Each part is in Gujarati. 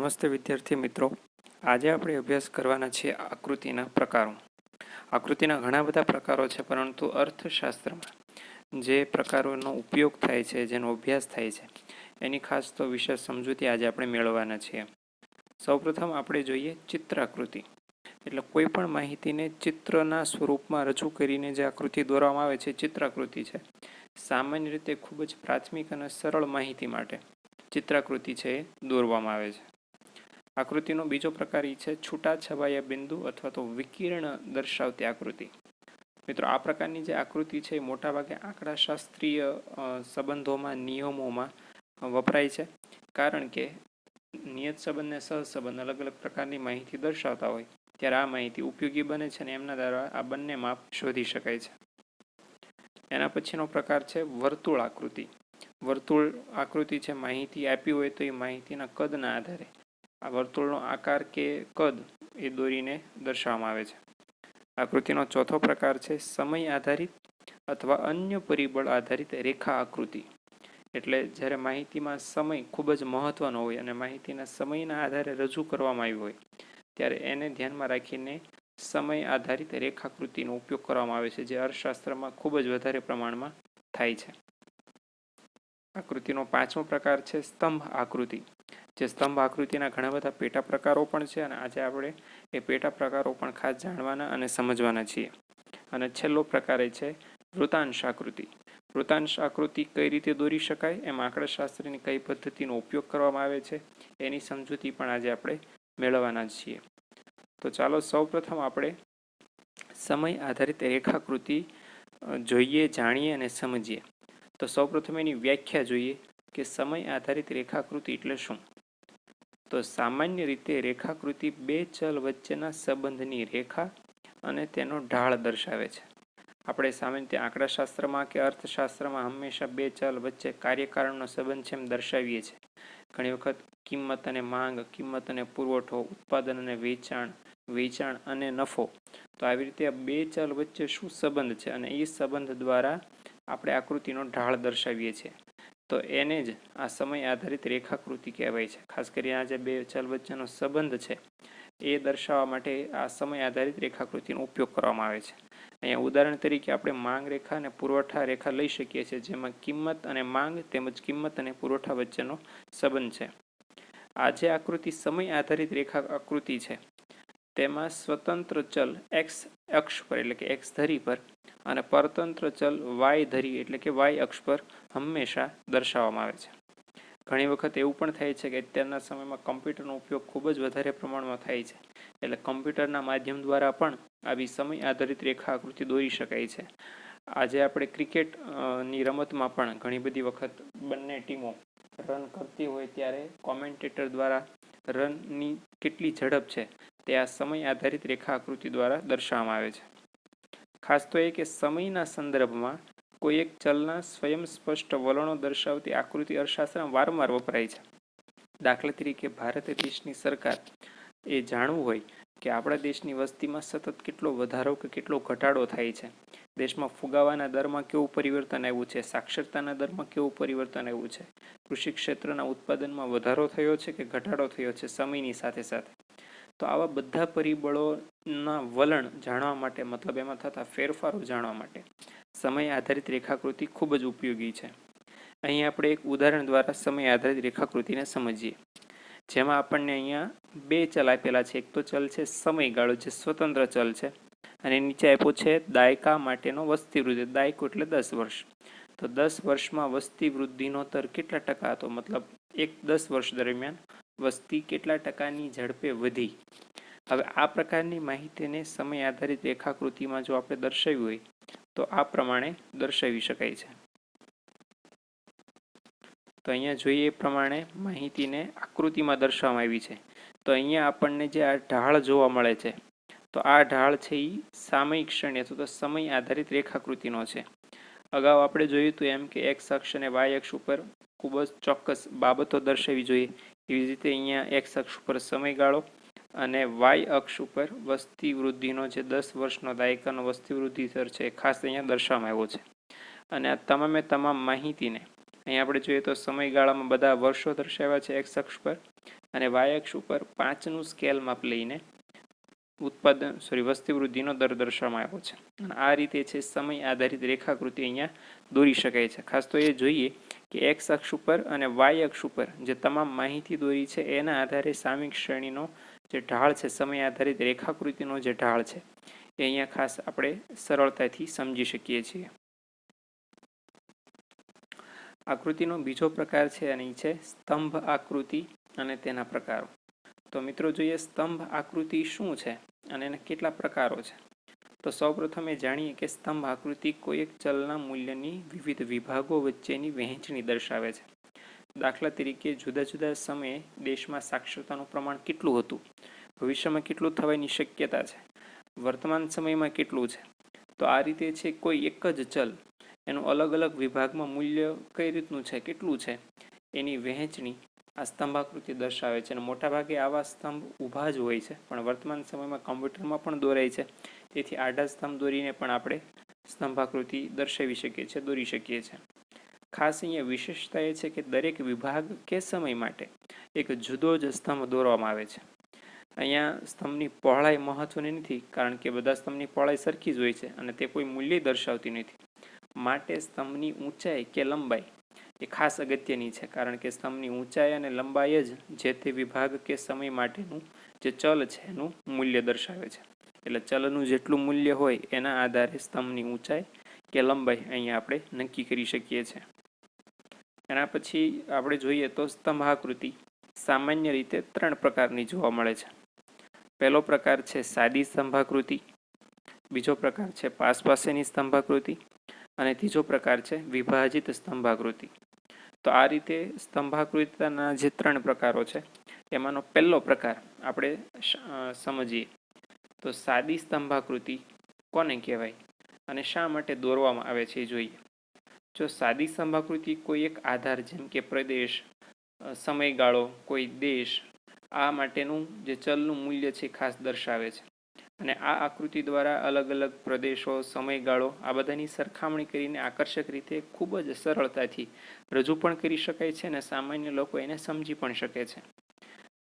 નમસ્તે વિદ્યાર્થી મિત્રો, આજે આપણે અભ્યાસ કરવાના છીએ આકૃતિના પ્રકારો. આકૃતિના ઘણા બધા પ્રકારો છે, પરંતુ અર્થશાસ્ત્રમાં જે પ્રકારોનો ઉપયોગ થાય છે, જેનો અભ્યાસ થાય છે, એની ખાસ તો વિશેષ સમજૂતી આજે આપણે મેળવવાના છીએ. સૌપ્રથમ આપણે જોઈએ ચિત્રાકૃતિ. એટલે કોઈ પણ માહિતીને ચિત્રના સ્વરૂપમાં રજૂ કરીને જે આકૃતિ દોરવામાં આવે છે, ચિત્રાકૃતિ છે. સામાન્ય રીતે ખૂબ જ પ્રાથમિક અને સરળ માહિતી માટે ચિત્રાકૃતિ છે એ દોરવામાં આવે છે. આકૃતિનો બીજો પ્રકાર એ છે છૂટાછવાયા બિંદુ અથવા તો વિકિરણ દર્શાવતી આકૃતિ. મિત્રો, આ પ્રકારની જે આકૃતિ છે એ મોટાભાગે આંકડાશાસ્ત્રીય સંબંધોમાં, નિયમોમાં વપરાય છે. કારણ કે નિયત સંબંધ અને સહસંબંધ અલગ અલગ પ્રકારની માહિતી દર્શાવતા હોય ત્યારે આ માહિતી ઉપયોગી બને છે અને એમના દ્વારા આ બંને માપ શોધી શકાય છે. એના પછીનો પ્રકાર છે વર્તુળ આકૃતિ. વર્તુળ આકૃતિ છે માહિતી આપી હોય તો એ માહિતીના કદના આધારે આ વર્તુળનો આકાર કે કદ એ દોરીને દર્શાવવામાં આવે છે. આકૃતિનો ચોથો પ્રકાર છે સમય આધારિત અથવા અન્ય પરિબળ આધારિત રેખા આકૃતિ. એટલે જ્યારે માહિતીમાં સમય ખૂબ જ મહત્વનો હોય અને માહિતીના સમયના આધારે રજૂ કરવામાં આવી હોય ત્યારે એને ધ્યાનમાં રાખીને સમય આધારિત રેખાકૃતિનો ઉપયોગ કરવામાં આવે છે, જે અર્થશાસ્ત્રમાં ખૂબ જ વધારે પ્રમાણમાં થાય છે. આકૃતિનો પાંચમો પ્રકાર છે સ્તંભ આકૃતિ. જે સ્તંભ આકૃતિના ઘણા બધા પેટા પ્રકારો પણ છે અને આજે આપણે એ પેટા પ્રકારો પણ ખાસ જાણવાના અને સમજવાના છીએ. અને છેલ્લો પ્રકાર એ છે વૃતાંશ આકૃતિ. વૃતાંશ આકૃતિ કઈ રીતે દોરી શકાય, એમાં આંકડાશાસ્ત્રની કઈ પદ્ધતિનો ઉપયોગ કરવામાં આવે છે, એની સમજૂતી પણ આજે આપણે મેળવવાના છીએ. તો ચાલો સૌપ્રથમ આપણે સમય આધારિત રેખાકૃતિ જોઈએ, જાણીએ અને સમજીએ. તો સૌપ્રથમ એની વ્યાખ્યા જોઈએ કે સમય આધારિત રેખાકૃતિ એટલે શું. તો સામાન્ય રીતે રેખાકૃતિ બે ચલ વચ્ચેના સંબંધની રેખા અને તેનો ઢાળ દર્શાવે છે. આપણે સામાન્ય રીતે આંકડાશાસ્ત્રમાં કે અર્થશાસ્ત્રમાં હંમેશા બે ચલ વચ્ચે કાર્યકારણનો સંબંધ છે એમ દર્શાવીએ છીએ. ઘણી વખત કિંમત અને માંગ, કિંમત અને પુરવઠો, ઉત્પાદન અને વેચાણ, વેચાણ અને નફો. તો આવી રીતે બે ચલ વચ્ચે શું સંબંધ છે અને એ સંબંધ દ્વારા આપણે આકૃતિનો ઢાળ દર્શાવીએ છીએ. તો એને જ આ સમય આધારિત રેખાકૃતિ કહેવાય છે. ખાસ કરીને આ જે બે ચલ વચ્ચેનો સંબંધ છે એ દર્શાવવા માટે આ સમય આધારિત રેખાકૃતિનો ઉપયોગ કરવામાં આવે છે. અહીંયા ઉદાહરણ તરીકે આપણે માંગ રેખા અને પુરવઠા રેખા લઈ શકીએ છીએ, જેમાં કિંમત અને માંગ તેમજ કિંમત અને પુરવઠા વચ્ચેનો સંબંધ છે. આ જે આકૃતિ સમય આધારિત રેખા આકૃતિ છે તેમાં સ્વતંત્ર ચલ એક્સ અક્ષ પર એટલે કે એક્સ ધરી પર અને પરતંત્ર ચલ વાય ધરી એટલે કે વાય અક્ષ પર હંમેશા દર્શાવવામાં આવે છે. ઘણી વખત એવું પણ થાય છે કે અત્યારના સમયમાં કમ્પ્યુટરનો ઉપયોગ ખૂબ જ વધારે પ્રમાણમાં થાય છે. એટલે કમ્પ્યુટરના માધ્યમ દ્વારા પણ આવી સમય આધારિત રેખા આકૃતિ દોરી શકાય છે. આજે આપણે ક્રિકેટની રમતમાં પણ ઘણી બધી વખત બંને ટીમો રન કરતી હોય ત્યારે કોમેન્ટેટર દ્વારા રનની કેટલી ઝડપ છે તે આ સમય આધારિત રેખા આકૃતિ દ્વારા દર્શાવવામાં આવે છે. ખાસ તો એ કે સમયના સંદર્ભમાં કોઈ એક ચલના સ્વયં સ્પષ્ટ વલણો દર્શાવતી આકૃતિ અર્થશાસ્ત્રમાં વારંવાર વપરાય છે. દાખલા તરીકે ભારત દેશની સરકાર એ જાણવું હોય કે આપણા દેશની વસ્તીમાં સતત કેટલો વધારો કે કેટલો ઘટાડો થાય છે, દેશમાં ફુગાવાના દરમાં કેવું પરિવર્તન આવ્યું છે, સાક્ષરતાના દરમાં કેવું પરિવર્તન આવ્યું છે, કૃષિ ક્ષેત્રના ઉત્પાદનમાં વધારો થયો છે કે ઘટાડો થયો છે સમયની સાથે સાથે. તો આવા બધા પરિબળોના વલણ જાણવા માટે, મતલબ એમાં થતા ફેરફારો જાણવા માટે સમય આધારિત રેખાકૃતિ ખૂબ જ ઉપયોગી છે. અહીં આપણે એક ઉદાહરણ દ્વારા સમય આધારિત રેખાકૃતિને સમજીએ, જેમાં આપણને અહીંયા બે ચલ આપેલા છે. એક તો ચલ છે સમયગાળો, જે સ્વતંત્ર ચલ છે, અને નીચે આપ્યો છે દાયકા માટેનો વસ્તી વૃદ્ધિ. દાયકો એટલે 10 વર્ષ. તો 10 વર્ષમાં વસ્તી વૃદ્ધિનો દર કેટલા ટકા હતો, મતલબ 10 વર્ષ દરમિયાન વસ્તી કેટલા ટકાની ઝડપે વધી. હવે આ પ્રકારની માહિતીને સમય આધારિત રેખાકૃતિમાં જો આપણે દર્શાવી હોય તો આ પ્રમાણે દર્શાવી શકાય છે. તો અહીંયા જોઈએ એ પ્રમાણે માહિતીને આકૃતિમાં દર્શાવવામાં આવી છે. તો અહીંયા આપણને જે આ ઢાળ જોવા મળે છે, તો આ ઢાળ છે એ સામયિક શ્રેણી અથવા તો સમય આધારિત રેખાકૃતિનો છે. અગાઉ આપણે જોયું હતું એમ કે એક્સ અક્ષ અને વાય અક્ષ ઉપર ખૂબ જ ચોક્કસ બાબતો દર્શાવવી જોઈએ. એવી જ રીતે અહીંયા એક્સ અક્ષ ઉપર સમયગાળો અને વાય અક્ષ ઉપર વસ્તી વૃદ્ધિનો જે 10 વર્ષનો દાયકાનો વસ્તી વૃદ્ધિ દર છે એ ખાસ અહીંયા દર્શાવવામાં આવ્યો છે. અને આ તમામે તમામ માહિતીને અહીં આપણે જોઈએ તો સમયગાળામાં બધા વર્ષો દર્શાવ્યા છે એક્સ અક્ષ પર, અને વાય અક્ષ ઉપર 5નું સ્કેલ માપ લઈને વસ્તી વૃદ્ધિનો દર દર્શાવવામાં આવ્યો છે. અને આ રીતે છે સમય આધારિત રેખાકૃતિ અહીંયા દોરી શકાય છે. ખાસ તો એ જોઈએ કે એક્સ અક્ષ ઉપર અને વાય અક્ષ ઉપર જે તમામ માહિતી દોરી છે એના આધારે સામયિક શ્રેણીનો જે ઢાળ છે, સમય આધારિત રેખાકૃતિનો જે ઢાળ છે એ અહીંયા ખાસ આપણે સરળતાથી સમજી શકીએ છીએ. આકૃતિનો બીજો પ્રકાર છે અને એ છે સ્તંભ આકૃતિ અને તેના પ્રકારો. તો મિત્રો જોઈએ સ્તંભ આકૃતિ શું છે અને એના કેટલા પ્રકારો છે. તો સૌપ્રથમ એ જાણીએ કે સ્તંભ આકૃતિ કોઈ એક ચલના મૂલ્યની વિવિધ વિભાગો વચ્ચેની વહેંચણી દર્શાવે છે. દાખલા તરીકે જુદા જુદા સમયે દેશમાં સાક્ષરતાનું પ્રમાણ કેટલું હતું, ભવિષ્યમાં કેટલું થવાની શક્યતા છે, વર્તમાન સમયમાં કેટલું છે. તો આ રીતે છે કોઈ એક જ ચલ એનું અલગ અલગ વિભાગમાં મૂલ્ય કઈ રીતનું છે, કેટલું છે, એની વહેંચણી આ સ્તંભાકૃતિ દર્શાવે છે. અને મોટાભાગે આવા સ્તંભ ઊભા જ હોય છે, પણ વર્તમાન સમયમાં કમ્પ્યુટરમાં પણ દોરાય છે. તેથી આડા સ્તંભ દોરીને પણ આપણે સ્તંભાકૃતિ દર્શાવી શકીએ છીએ, દોરી શકીએ છીએ. ખાસ અહીંયા વિશેષતા એ છે કે દરેક વિભાગ કે સમય માટે એક જુદો જ સ્તંભ દોરવામાં આવે છે. અહીંયા સ્તંભની પહોળાઈ મહત્વની નથી, કારણ કે બધા સ્તંભની પહોળાઈ સરખી જ હોય છે અને તે કોઈ મૂલ્ય દર્શાવતી નથી. માટે સ્તંભની ઊંચાઈ કે લંબાઈ એ ખાસ અગત્યની છે, કારણ કે સ્તંભની ઊંચાઈ અને લંબાઈ જ જે તે વિભાગ કે સમય માટેનું જે ચલ છે એનું મૂલ્ય દર્શાવે છે. એટલે ચલનું જેટલું મૂલ્ય હોય એના આધારે સ્તંભની ઊંચાઈ કે લંબાઈ અહીંયા આપણે નક્કી કરી શકીએ છીએ. એના પછી આપણે જોઈએ તો સ્તંભાકૃતિ સામાન્ય રીતે 3 પ્રકારની જોવા મળે છે. પહેલો પ્રકાર છે સાદી સ્તંભાકૃતિ, બીજો પ્રકાર છે પાસેની સ્તંભાકૃતિ અને ત્રીજો પ્રકાર છે વિભાજિત સ્તંભાકૃતિ. તો આ રીતે સ્તંભાકૃતિના જે 3 પ્રકારો છે એમાંનો પહેલો પ્રકાર આપણે સમજીએ તો સાદી સ્તંભાકૃતિ કોને કહેવાય અને શા માટે દોરવામાં આવે છે એ જોઈએ. જો સાદી સ્તંભાકૃતિ કોઈ એક આધાર જેમ કે પ્રદેશ, સમયગાળો, કોઈ દેશ, આ માટેનું જે ચલનું મૂલ્ય છે ખાસ દર્શાવે છે. અને આ આકૃતિ દ્વારા અલગ અલગ પ્રદેશો, સમયગાળો આ બધાની સરખામણી કરીને આકર્ષક રીતે ખૂબ જ સરળતાથી રજૂ પણ કરી શકાય છે અને સામાન્ય લોકો એને સમજી પણ શકે છે.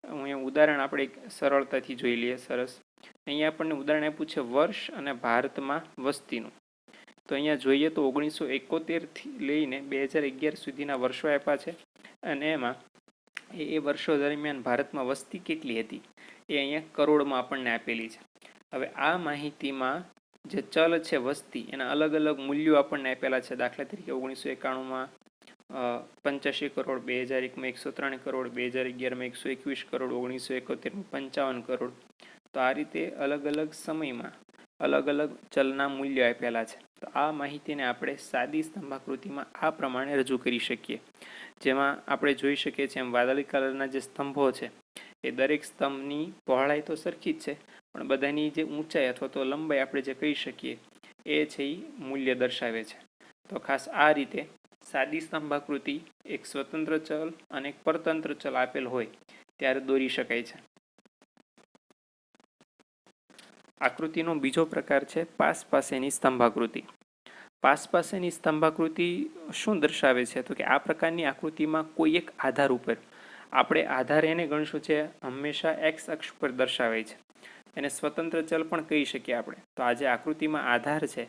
અહીંયા ઉદાહરણ આપણે સરળતાથી જોઈ લઈએ. સરસ, અહીંયા આપણને ઉદાહરણ આપ્યું છે વર્ષ અને ભારતમાં વસ્તીનું. તો અહીંયા જોઈએ તો 1971થી લઈને 2011 સુધીના વર્ષો આપ્યા છે અને એમાં એ વર્ષો દરમિયાન ભારતમાં વસ્તી કેટલી હતી એ અહીંયા કરોડમાં આપણને આપેલી છે. હવે આ માહિતીમાં જે ચલ છે વસ્તી એના અલગ અલગ મૂલ્યો આપણને આપેલા છે. દાખલા તરીકે 1991માં 85 કરોડ, 2001માં 103 કરોડ, 2011માં 121 કરોડ, 1971માં 55 કરોડ. તો આ રીતે અલગ અલગ સમયમાં અલગ અલગ ચલના મૂલ્યો આપેલા છે. તો આ માહિતીને આપણે સાદી સ્તંભાકૃતિમાં આ પ્રમાણે રજૂ કરી શકીએ, જેમાં આપણે જોઈ શકીએ છીએ એમ વાદળી કલરના જે સ્તંભો છે એ દરેક સ્તંભની પહોળાઈ તો સરખી જ છે, પણ બધાની જે ઊંચાઈ અથવા તો લંબાઈ આપણે જે કહી શકીએ એ છે એ મૂલ્ય દર્શાવે છે. તો ખાસ આ રીતે સાદી સ્તંભાકૃતિ એક સ્વતંત્ર ચલ અને એક પરતંત્ર ચલ આપેલ હોય ત્યારે દોરી શકાય છે. આકૃતિનો બીજો પ્રકાર છે પાસેની સ્તંભાકૃતિ. પાસેની સ્તંભાકૃતિ શું દર્શાવે છે? તો કે આ પ્રકારની આકૃતિમાં કોઈ એક આધાર ઉપર આપણે આધાર એને ગણશું છે હંમેશા એક્સ અક્ષ પર દર્શાવાય છે. એને સ્વતંત્ર ચલ પણ કહી શકીએ આપણે. તો આ જે આકૃતિમાં આધાર છે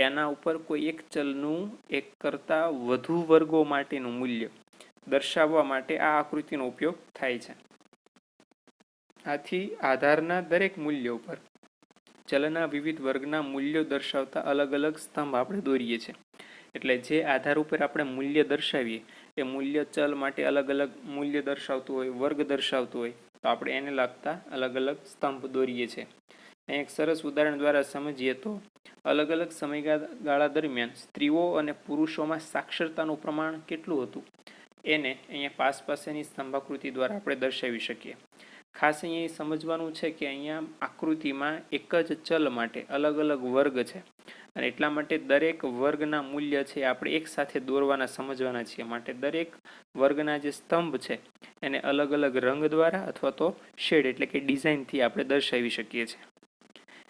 એના ઉપર કોઈ એક ચલનું એક કરતાં વધુ વર્ગો માટેનું મૂલ્ય દર્શાવવા માટે આ આકૃતિનો ઉપયોગ થાય છે. આથી આધારના દરેક મૂલ્ય ઉપર ચલના વિવિધ વર્ગના મૂલ્યો દર્શાવતા અલગ અલગ સ્તંભ આપણે દોરીએ છીએ. એટલે જે આધાર ઉપર આપણે મૂલ્ય દર્શાવીએ એ મૂલ્ય ચલ માટે અલગ અલગ મૂલ્ય દર્શાવતું હોય, વર્ગ દર્શાવતું હોય, તો આપણે એને લગતા અલગ અલગ સ્તંભ દોરીએ છીએ. એક સરસ ઉદાહરણ દ્વારા સમજીએ તો અલગ અલગ સમયગાળા દરમિયાન સ્ત્રીઓ અને પુરુષોમાં સાક્ષરતાનું પ્રમાણ કેટલું હતું એને અહીંયા પાસેની સ્તંભાકૃતિ દ્વારા આપણે દર્શાવી શકીએ. ખાસ અહીંયા સમજવાનું છે કે અહીંયા આકૃતિમાં એક જ ચલ માટે અલગ અલગ વર્ગ છે અને એટલા માટે દરેક વર્ગના મૂલ્ય છે આપણે એક સાથે દોરવાના સમજવાના છીએ. માટે દરેક વર્ગના જે સ્તંભ છે એને અલગ અલગ રંગ દ્વારા અથવા તો શેડ એટલે કે ડિઝાઇનથી આપણે દર્શાવી શકીએ છીએ.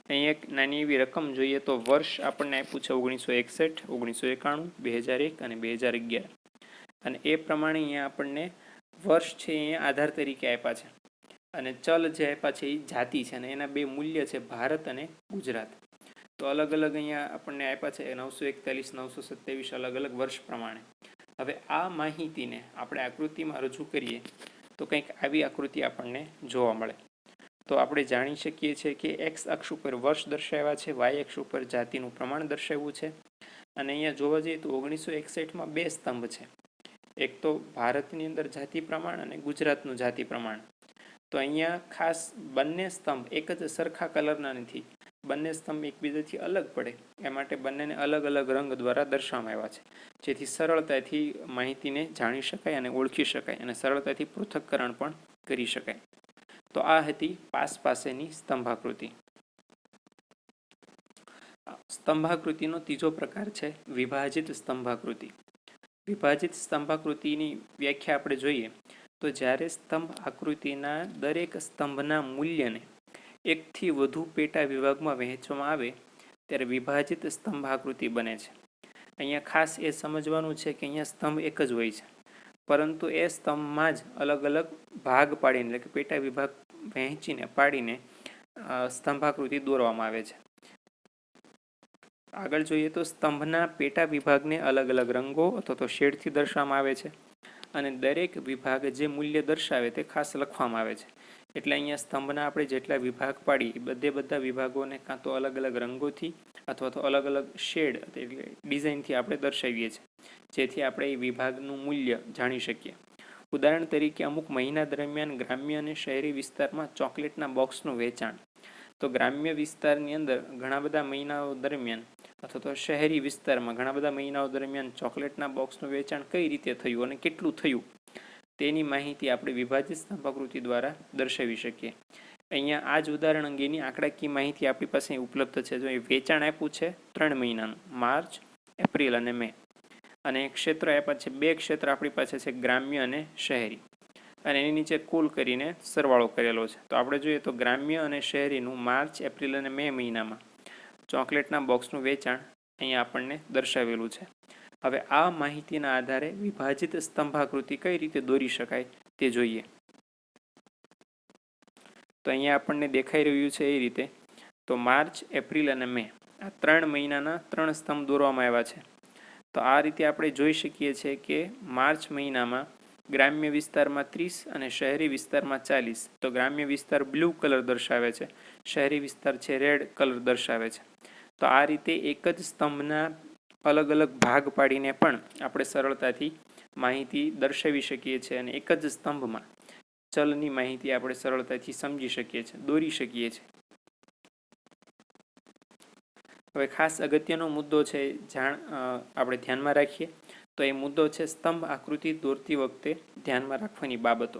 અહીં એક નાની એવી રકમ જોઈએ તો વર્ષ આપણને આપ્યું છે 1961, 1991, 2001 અને 2011 અને એ પ્રમાણે અહીંયા આપણને વર્ષ છે એ આધાર તરીકે આપ્યા છે અને ચલ જે આપ્યા છે એ જાતિ છે અને એના બે મૂલ્ય છે ભારત અને ગુજરાત. તો અલગ અલગ અહીંયા આપણને આપ્યા છે 941, 927 અલગ અલગ વર્ષ પ્રમાણે. હવે આ માહિતીને આપણે આકૃતિમાં રજૂ કરીએ તો કંઈક આવી આકૃતિ આપણને જોવા મળે. તો આપણે જાણી શકીએ છીએ કે એક્સ અક્ષ ઉપર વર્ષ દર્શાવ્યા છે, વાય અક્ષ ઉપર જાતિનું પ્રમાણ દર્શાવ્યું છે. અને અહીંયા જોવા જઈએ તો 1961માં બે સ્તંભ છે. એક તો ભારતની અંદર જાતિ પ્રમાણ અને ગુજરાતનું જાતિ પ્રમાણ. તો અહીંયા ખાસ બંને સ્તંભ એક જ સરખા કલરના નથી, બંને સ્તંભ એકબીજાથી અલગ પડે એ માટે બંનેને અલગ અલગ રંગ દ્વારા દર્શાવવામાં આવ્યા છે, જેથી સરળતાથી માહિતીને જાણી શકાય અને ઓળખી શકાય અને સરળતાથી પૃથક્કરણ પણ કરી શકાય. તો આ હતી પાસ પાસેની સ્તંભાકૃતિ. સ્તંભાકૃતિનો ત્રીજો પ્રકાર છે વિભાજિત સ્તંભાકૃતિ. વિભાજિત સ્તંભાકૃતિની વ્યાખ્યા આપણે જોઈએ તો જ્યારે સ્તંભ આકૃતિના દરેક સ્તંભના મૂલ્યને એકથી વધુ પેટા વિભાગમાં વહેંચવામાં આવે ત્યારે વિભાજિત સ્તંભાકૃતિ બને છે. અહીંયા ખાસ એ સમજવાનું છે કે અહીંયા સ્તંભ એક જ હોય છે, પરંતુ એ સ્તંભમાં જ અલગ અલગ ભાગ પાડીને એટલે કે પેટા વિભાગ વહેંચીને પાડીને સ્તંભાકૃતિ દોરવામાં આવે છે. આગળ જોઈએ તો સ્તંભના પેટા વિભાગને અલગ અલગ રંગો અથવા તો શેડથી દર્શાવવામાં આવે છે અને દરેક વિભાગ જે મૂલ્ય દર્શાવે તે ખાસ લખવામાં આવે છે. એટલે અહીંયા સ્તંભના આપણે જેટલા વિભાગ પાડી બધા વિભાગોને કાં તો અલગ અલગ રંગોથી અથવા તો અલગ અલગ શેડ એટલે ડિઝાઇનથી આપણે દર્શાવીએ છીએ, જેથી આપણે એ વિભાગનું મૂલ્ય જાણી શકીએ. ઉદાહરણ તરીકે અમુક મહિના દરમિયાન ગ્રામ્ય અને શહેરી વિસ્તારમાં ચોકલેટના બોક્સનું વેચાણ. તો ગ્રામ્ય વિસ્તારની અંદર ઘણા બધા મહિનાઓ દરમિયાન અથવા તો શહેરી વિસ્તારમાં ઘણા બધા મહિનાઓ દરમિયાન ચોકલેટના બોક્સનું વેચાણ કઈ રીતે થયું અને કેટલું થયું તેની માહિતી આપણે વિભાજિત સ્તંભાકૃતિ દ્વારા દર્શાવી શકીએ. અહીંયા આ જ ઉદાહરણ અંગેની આંકડાકીય માહિતી આપણી પાસે ઉપલબ્ધ છે. જો એ વેચાણ આપ્યું છે 3 મહિનાનું, માર્ચ, એપ્રિલ અને મે, અને ક્ષેત્ર આપ્યા છે 2 ક્ષેત્ર આપણી પાસે છે ગ્રામ્ય અને શહેરી, અને એની નીચે કુલ કરીને સરવાળો કરેલો છે. તો આપણે જોઈએ તો ગ્રામ્ય અને શહેરીનું માર્ચ, એપ્રિલ અને મે મહિનામાં ચોકલેટના બોક્સનું વેચાણ અહીંયા આપણને દર્શાવેલું છે. હવે આ માહિતીના આધારે વિભાજિત સ્તંભાકૃતિ કઈ રીતે દોરી શકાય તે જોઈએ. તો અહીંયા આપણને દેખાઈ રહ્યું છે એ રીતે. તો માર્ચ, એપ્રિલ અને મે આ 3 મહિનાના 3 સ્તંભ દોરવામાં આવ્યા છે. તો આ રીતે આપણે જોઈ શકીએ છીએ કે માર્ચ મહિનામાં ગ્રામ્ય વિસ્તારમાં 30 અને શહેરી વિસ્તારમાં 40. તો ગ્રામ્ય વિસ્તાર બ્લુ કલર દર્શાવે છે, શહેરી વિસ્તાર છે રેડ કલર દર્શાવે છે. તો આ રીતે એક જ સ્તંભના અલગ અલગ ભાગ પાડીને પણ આપણે સરળતાથી માહિતી દર્શાવી શકીએ છીએ અને એક જ સ્તંભમાં ચલની માહિતી આપણે સરળતાથી સમજી શકીએ છીએ, દોરી શકીએ છીએ. હવે ખાસ અગત્યનો મુદ્દો છે આપણે ધ્યાનમાં રાખીએ તો એ મુદ્દો છે સ્તંભ આકૃતિ દોરતી વખતે ધ્યાનમાં રાખવાની બાબતો.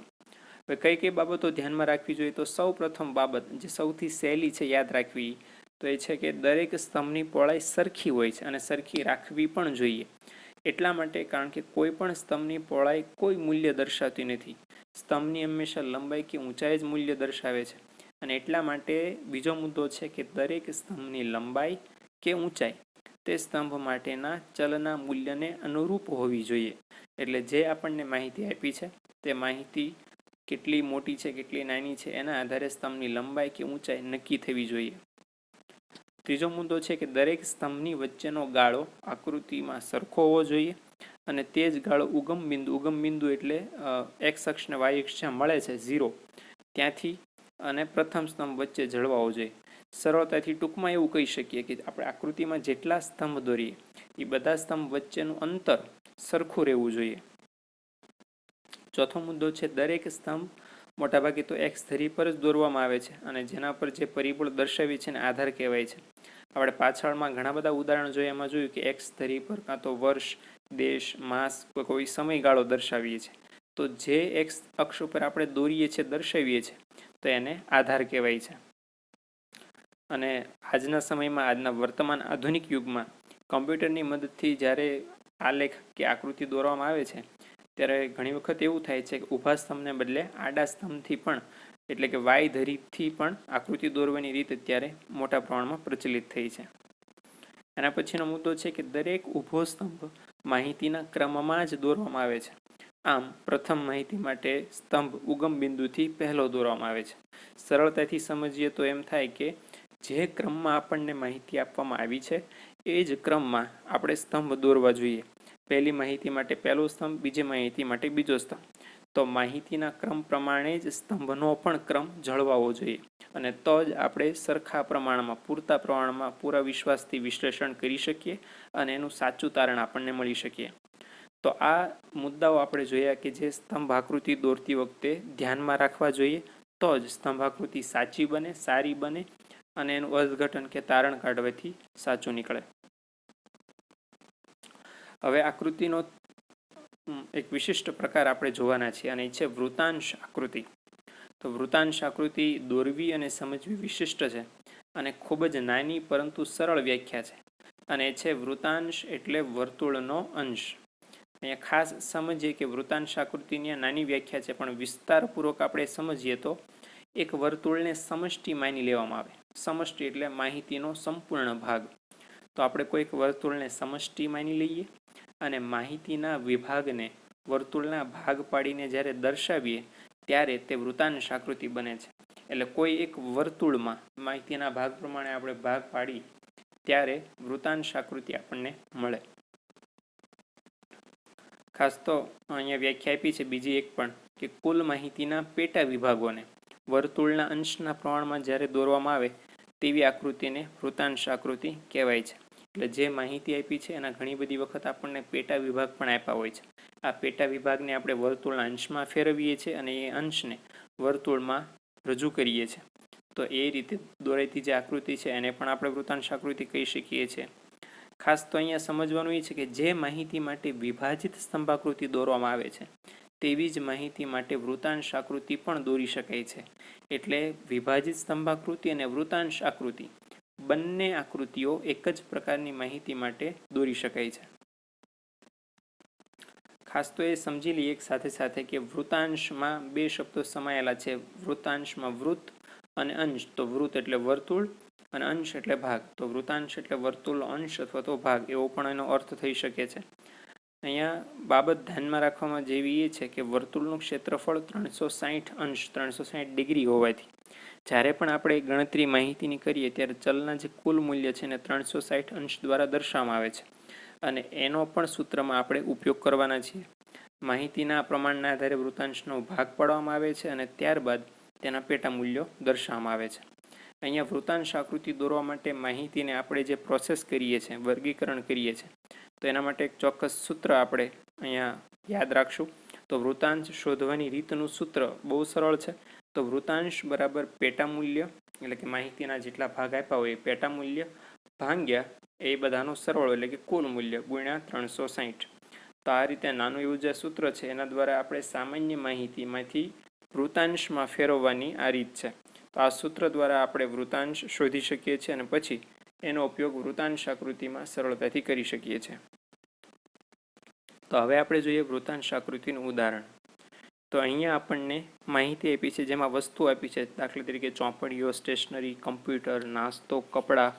હવે કઈ કઈ બાબતો ધ્યાનમાં રાખવી જોઈએ? તો સૌ પ્રથમ બાબત જે સૌથી સહેલી છે યાદ રાખવી તો એ છે કે દરેક સ્તંભની પહોળાઈ સરખી હોય છે અને સરખી રાખવી પણ જોઈએ. એટલા માટે કારણ કે કોઈ પણ સ્તંભની પહોળાઈ કોઈ મૂલ્ય દર્શાવતી નથી. સ્તંભની હંમેશા લંબાઈ કે ઊંચાઈ જ મૂલ્ય દર્શાવે છે. અને એટલા માટે બીજો મુદ્દો છે કે દરેક સ્તંભની લંબાઈ કે ઊંચાઈ તે સ્તંભ માટેના ચલના મૂલ્યને અનુરૂપ હોવી જોઈએ. એટલે જે આપણને માહિતી આપી છે તે માહિતી કેટલી મોટી છે કેટલી નાની છે એના આધારે સ્તંભની લંબાઈ કે ઊંચાઈ નક્કી થવી જોઈએ. ત્રીજો મુદ્દો છે કે દરેક સ્તંભની વચ્ચેનો ગાળો આકૃતિમાં સરખો હોવો જોઈએ અને તે જ ગાળો ઉગમ બિંદુ એટલે એક્સ અક્ષ ને વાય અક્ષ જ્યાં મળે છે 0 ત્યાંથી અને પ્રથમ સ્તંભ વચ્ચે જળવાવો જોઈએ. સરળતાથી ટૂંકમાં એવું કહી શકીએ કે આપણે આકૃતિમાં જેટલા સ્તંભ દોરીએ એ બધા સ્તંભ વચ્ચેનું અંતર સરખું રહેવું જોઈએ. ચોથો મુદ્દો છે દરેક સ્તંભ મોટાભાગે તો એક્સ ધરી પર જ દોરવામાં આવે છે અને જેના પર જે પરિબળ દર્શાવી છે ને આધાર કહેવાય છે. આપણે પાછળમાં ઘણા બધા ઉદાહરણ જોઈએ એમાં જોયું કે એક્સ ધરી પર કાં તો વર્ષ, દેશ, માસ, કોઈ સમયગાળો દર્શાવીએ છીએ. તો જે એક્સ અક્ષ ઉપર આપણે દોરીએ છીએ દર્શાવીએ છીએ તો એને આધાર કહેવાય છે. અને આજના સમયમાં આજના વર્તમાન આધુનિક યુગમાં કમ્પ્યુટરની મદદથી જ્યારે આલેખ કે આકૃતિ દોરવામાં આવે છે ત્યારે ઘણી વખત એવું થાય છે કે ઊભા સ્તંભને બદલે આડા સ્તંભથી પણ એટલે કે વાય ધરીથી પણ આકૃતિ દોરવાની રીત અત્યારે મોટા પ્રમાણમાં પ્રચલિત થઈ છે. એના પછીનો મુદ્દો છે કે દરેક ઊભો સ્તંભ માહિતીના ક્રમમાં જ દોરવામાં આવે છે. આમ પ્રથમ માહિતી માટે સ્તંભ ઉગમ બિંદુથી પહેલો દોરવામાં આવે છે. સરળતાથી સમજીએ તો એમ થાય કે જે ક્રમમાં આપણને માહિતી આપવામાં આવી છે એ જ ક્રમમાં આપણે સ્તંભ દોરવા જોઈએ. પહેલી માહિતી માટે પહેલો સ્તંભ, બીજી માહિતી માટે બીજો સ્તંભ. તો માહિતીના ક્રમ પ્રમાણે જ સ્તંભનો પણ ક્રમ જળવાવો જોઈએ અને તો જ આપણે સરખા પ્રમાણમાં, પૂરતા પ્રમાણમાં, પૂરા વિશ્વાસથી વિશ્લેષણ કરી શકીએ અને એનું સાચું તારણ આપણને મળી શકીએ. તો આ મુદ્દાઓ આપણે જોયા કે જે સ્તંભ આકૃતિ દોરતી વખતે ધ્યાનમાં રાખવા જોઈએ, તો જ સ્તંભ આકૃતિ સાચી બને, સારી બને અને એનું અર્થઘટન કે તારણ કાઢવાથી સાચું નીકળે. હવે આકૃતિનો એક વિશિષ્ટ પ્રકાર આપણે જોવાના છીએ અને એ છે વૃતાંશ આકૃતિ. તો વૃતાંશ આકૃતિ દોરવી અને સમજવી વિશિષ્ટ છે અને ખૂબ જ નાની પરંતુ સરળ વ્યાખ્યા છે અને એ છે વૃતાંશ એટલે વર્તુળનો અંશ. અહીંયા ખાસ સમજીએ કે વૃતાંશ આકૃતિની નાની વ્યાખ્યા છે, પણ વિસ્તારપૂર્વક આપણે સમજીએ તો એક વર્તુળને સમષ્ટિ માની લેવામાં આવે. સમષ્ટિ એટલે માહિતીનો સંપૂર્ણ ભાગ. તો આપણે કોઈક વર્તુળને સમષ્ટિ માની લઈએ અને માહિતીના વિભાગને વર્તુળના ભાગ પાડીને જ્યારે દર્શાવીએ ત્યારે તે વૃતાંશ આકૃતિ બને છે. એટલે કોઈ એક વર્તુળમાં માહિતીના ભાગ પ્રમાણે આપણે ભાગ પાડી ત્યારે વૃતાંશ આકૃતિ આપણને મળે. ખાસ તો અહીંયા વ્યાખ્યા આપી છે બીજી એક પણ કે કુલ માહિતીના પેટા વિભાગોને વર્તુળના અંશના પ્રમાણમાં જ્યારે દોરવામાં આવે તેવી આકૃતિને વૃતાંશ આકૃતિ કહેવાય છે. એટલે જે માહિતી આપી છે એના ઘણી બધી વખત આપણને પેટા વિભાગ પણ આપ્યા હોય છે. આ પેટા વિભાગને આપણે વર્તુળના અંશમાં ફેરવીએ છીએ અને એ અંશને વર્તુળમાં રજૂ કરીએ છીએ. તો એ રીતે દોરાતી જે આકૃતિ છે એને પણ આપણે વૃતાંશ આકૃતિ કહી શકીએ છીએ. ખાસ તો અહીંયા સમજવાનું એ છે કે જે માહિતી માટે વિભાજિત સ્તંભાકૃતિ દોરવામાં આવે છે તેવી જ માહિતી માટે વૃતાંશ આકૃતિ પણ દોરી શકાય છે. એટલે વિભાજિત સ્તંભાકૃતિ અને વૃતાંશ આકૃતિ બંને આકૃતિઓ એક જ પ્રકારની માહિતી માટે દોરી શકાય છે. ખાસ તો એ સમજી લઈએ એક સાથે સાથે કે વૃતાંશમાં બે શબ્દો સમાયેલા છે. વૃતાંશમાં વૃત્ત અને અંશ. તો વૃત્ત એટલે વર્તુળ અને અંશ એટલે ભાગ. તો વૃતાંશ એટલે વર્તુળ અંશ અથવા તો ભાગ એવો પણ એનો અર્થ થઈ શકે છે. અહીંયા બાબત ધ્યાનમાં રાખવામાં જેવી એ છે કે વર્તુળનું ક્ષેત્રફળ 360 અંશ 360 ડિગ્રી હોવાથી જ્યારે પણ આપણે ગણતરી માહિતીની કરીએ ત્યારે ચલના જે કુલ મૂલ્ય છે એને 360 અંશ દ્વારા દર્શાવવામાં આવે છે અને એનો પણ સૂત્રમાં આપણે ઉપયોગ કરવાના છીએ. માહિતીના પ્રમાણના આધારે વૃતાંશનો ભાગ પાડવામાં આવે છે અને ત્યારબાદ તેના પેટા મૂલ્યો દર્શાવવામાં આવે છે. અહીંયા વૃતાંશ આકૃતિ દોરવા માટે માહિતીને આપણે જે પ્રોસેસ કરીએ છીએ, વર્ગીકરણ કરીએ છીએ, તો એના માટે એક ચોક્કસ સૂત્ર આપણે અહીંયા યાદ રાખશું. તો વૃતાંશ શોધવાની રીતનું સૂત્ર બહુ સરળ છે. તો વૃતાંશ બરાબર પેટા મૂલ્ય એટલે કે માહિતીના જેટલા ભાગ આપ્યા હોય એ પેટા મૂલ્ય ભાગ્યા એ બધાનો સરવાળો એટલે કે કુલ મૂલ્ય ગુણ્યા 360. તો આ રીતે નાનું એવું જે સૂત્ર છે એના દ્વારા આપણે સામાન્ય માહિતીમાંથી વૃતાંશમાં ફેરવવાની આ રીત છે. તો આ સૂત્ર દ્વારા આપણે વૃતાંશ શોધી શકીએ છીએ અને પછી એનો ઉપયોગ વૃતાંશ આકૃતિમાં સરળતાથી કરી શકીએ છીએ. તો હવે આપણે જોઈએ વૃતાંશ આકૃતિનું ઉદાહરણ. તો અહીંયા આપણને માહિતી આપી છે જેમાં વસ્તુ આપી છે, દાખલા તરીકે ચોપડીઓ, સ્ટેશનરી, કમ્પ્યુટર, નાસ્તો, કપડાં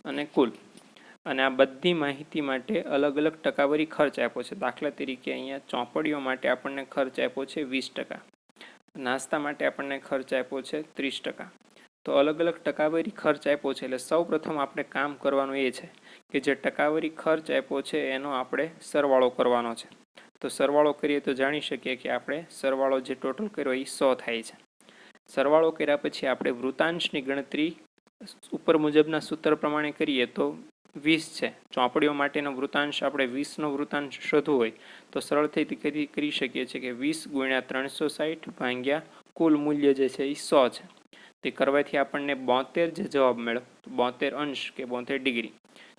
અને કુલ. અને આ બધી માહિતી માટે અલગ અલગ ટકાવારી ખર્ચ આપ્યો છે. દાખલા તરીકે અહીંયા ચોપડીઓ માટે આપણને ખર્ચ આપ્યો છે 20%, નાસ્તા માટે આપણને ખર્ચ આપ્યો છે 30%. તો અલગ અલગ ટકાવારી ખર્ચ આપ્યો છે. એટલે સૌ પ્રથમ આપણે કામ કરવાનું એ છે કે જે ટકાવારી ખર્ચ આપ્યો છે એનો આપણે સરવાળો કરવાનો છે. તો સરવાળો કરીએ તો જાણી શકીએ કે આપણે સરવાળો જે ટોટલ કર્યો એ 100 થાય છે. સરવાળો કર્યા પછી આપણે વૃતાંશની ગણતરી ઉપર મુજબના સૂત્ર પ્રમાણે કરીએ તો 20 છે. ચોપડીઓ માટેનો વૃતાંશ આપણે 20નો વૃતાંશ શોધવો હોય તો સરળતાથી કરી શકીએ છીએ કે 20 ગુણ્યા 360 ભાગ્યા કુલ મૂલ્ય જે છે એ 100 છે. તે કરવાથી આપણને 72 જે જવાબ મળ્યો, 72 અંશ કે 72 ડિગ્રી.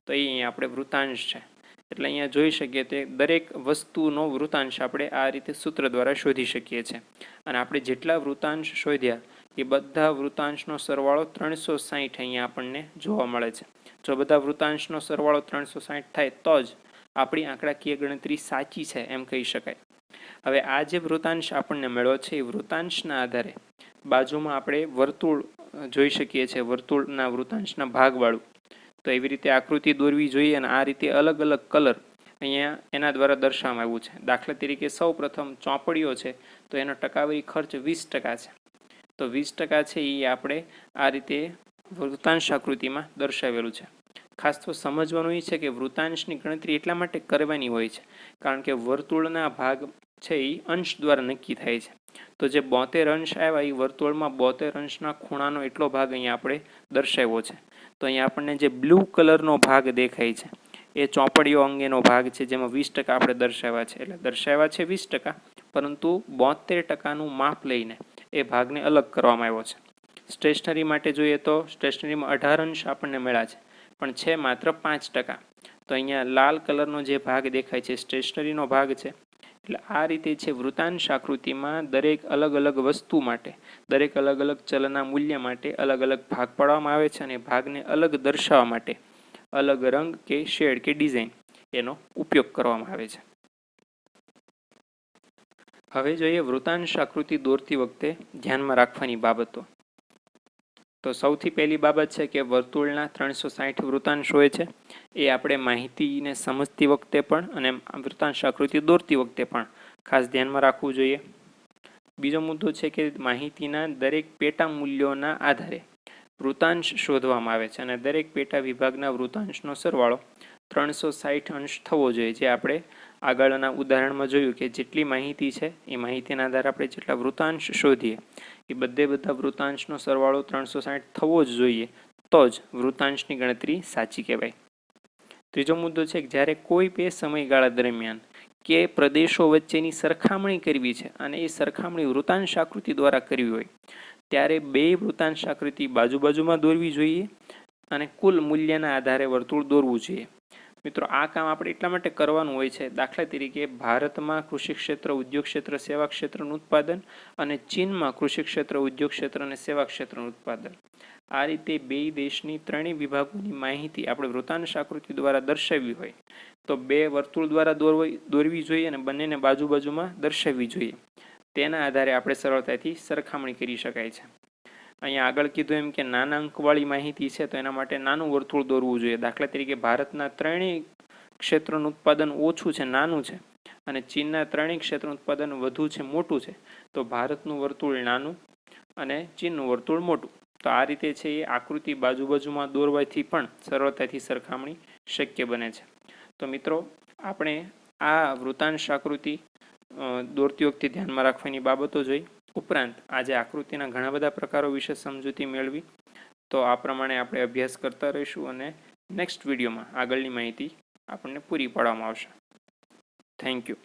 તો એ અહીંયા આપણે વૃતાંશ છે. એટલે અહીંયા જોઈ શકીએ તે દરેક વસ્તુનો વૃતાંશ આપણે આ રીતે સૂત્ર દ્વારા શોધી શકીએ છીએ. અને આપણે જેટલા વૃતાંશ શોધ્યા એ બધા વૃતાંશનો સરવાળો 360 અહીંયા આપણને જોવા મળે છે. જો બધા વૃતાંશનો સરવાળો 360 થાય તો જ આપણી આંકડાકીય ગણતરી સાચી છે એમ કહી શકાય. હવે આ જે વૃતાંશ આપણને મળ્યો છે એ વૃતાંશના આધારે બાજુમાં આપણે વર્તુળ જોઈ શકીએ છીએ, વર્તુળના વૃતાંશના ભાગવાળું. તો એવી રીતે આકૃતિ દોરવી જોઈએ અને આ રીતે અલગ અલગ કલર અહીંયા એના દ્વારા દર્શાવવામાં આવ્યું છે. દાખલા તરીકે સૌ પ્રથમ ચોપડીઓ છે તો એનો ટકાવારી ખર્ચ 20% છે. તો 20% છે એ આપણે આ રીતે વૃતાંશ આકૃતિમાં દર્શાવેલું છે. ખાસ તો સમજવાનું એ છે કે વૃતાંશની ગણતરી એટલા માટે કરવાની હોય છે કારણ કે વર્તુળના ભાગ છે એ અંશ દ્વારા નક્કી થાય છે. તો જે 72 અંશ આવ્યા એ વર્તુળમાં 72 અંશના ખૂણાનો એટલો ભાગ અહીંયા આપણે દર્શાવ્યો છે. તો અહીંયા આપણને જે બ્લુ કલરનો ભાગ દેખાય છે એ ચોપડીઓ અંગેનો ભાગ છે, જેમાં 20% આપણે દર્શાવ્યા છે. એટલે દર્શાવ્યા છે 20%, પરંતુ 72%નું માપ લઈને એ ભાગને અલગ કરવામાં આવ્યો છે. સ્ટેશનરી માટે જોઈએ તો સ્ટેશનરીમાં 18 અંશ આપણને મળ્યા છે, પણ છે માત્ર 5%. તો અહીંયા લાલ કલરનો જે ભાગ દેખાય છે સ્ટેશનરીનો ભાગ છે. એટલે આ રીતે છે વૃતાંશ આકૃતિમાં દરેક અલગ અલગ વસ્તુ માટે, દરેક અલગ અલગ ચલના મૂલ્ય માટે અલગ અલગ ભાગ પાડવામાં આવે છે અને ભાગને અલગ દર્શાવવા માટે અલગ રંગ કે શેડ કે ડિઝાઇન એનો ઉપયોગ કરવામાં આવે છે. હવે જોઈએ વૃતાંશ આકૃતિ દોરતી વખતે ધ્યાનમાં રાખવાની બાબતો. તો સૌથી પહેલી બાબત છે કે વર્તુળના 360 વૃતાંશ હોય છે. એ આપણે માહિતીને સમજતી વખતે પણ અને વૃતાંશ આકૃતિ દોરતી વખતે પણ ખાસ ધ્યાનમાં રાખવું જોઈએ. બીજો મુદ્દો છે કે માહિતીના દરેક પેટા મૂલ્યોના આધારે વૃતાંશ શોધવામાં આવે છે અને દરેક પેટા વિભાગના વૃતાંશનો સરવાળો 360 અંશ થવો જોઈએ. જે આપણે આગળના ઉદાહરણમાં જોયું કે જેટલી માહિતી છે એ માહિતીના આધારે આપણે જેટલા વૃતાંશ શોધીએ એ બધા વૃતાંશનો સરવાળો 360 થવો જ જોઈએ, તો જ વૃતાંશની ગણતરી સાચી કહેવાય. ત્રીજો મુદ્દો છે કે જ્યારે કોઈ બે સમયગાળા દરમિયાન કે પ્રદેશો વચ્ચેની સરખામણી કરવી છે અને એ સરખામણી વૃતાંશ આકૃતિ દ્વારા કરવી હોય ત્યારે બે વૃતાંશ આકૃતિ બાજુમાં દોરવી જોઈએ અને કુલ મૂલ્યના આધારે વર્તુળ દોરવું જોઈએ. મિત્રો, આ કામ આપણે એટલા માટે કરવાનું હોય છે. દાખલા તરીકે ભારતમાં કૃષિ ક્ષેત્ર, ઉદ્યોગ ક્ષેત્ર, સેવા ક્ષેત્રનું ઉત્પાદન અને ચીનમાં કૃષિ ક્ષેત્ર, ઉદ્યોગ ક્ષેત્ર અને સેવા ક્ષેત્રનું ઉત્પાદન. આ રીતે બે દેશની ત્રણેય વિભાગોની માહિતી આપણે વૃતાંશ આકૃતિ દ્વારા દર્શાવવી હોય તો બે વર્તુળ દ્વારા દોરવી જોઈએ અને બંનેને બાજુમાં દર્શાવવી જોઈએ. તેના આધારે આપણે સરળતાથી સરખામણી કરી શકાય છે. અહીંયા આગળ કીધું એમ કે નાના અંકવાળી માહિતી છે તો એના માટે નાનું વર્તુળ દોરવું જોઈએ. દાખલા તરીકે ભારતના ત્રણેય ક્ષેત્રનું ઉત્પાદન ઓછું છે, નાનું છે, અને ચીનના ત્રણેય ક્ષેત્રનું ઉત્પાદન વધુ છે, મોટું છે, તો ભારતનું વર્તુળ નાનું અને ચીનનું વર્તુળ મોટું. તો આ રીતે છે એ આકૃતિ બાજુમાં દોરવાથી પણ સરળતાથી સરખામણી શક્ય બને છે. તો મિત્રો, આપણે આ વૃતાંશ આકૃતિ દોરતી વખતે ધ્યાનમાં રાખવાની બાબતો જોઈ. ઉપરાંત આજે આકૃતિના ઘણા બધા પ્રકારો વિશે સમજૂતી મેળવી. તો આ પ્રમાણે આપણે અભ્યાસ કરતા રહીશું અને નેક્સ્ટ વિડીયોમાં આગળની માહિતી આપણને પૂરી પાડવામાં આવશે. Thank you.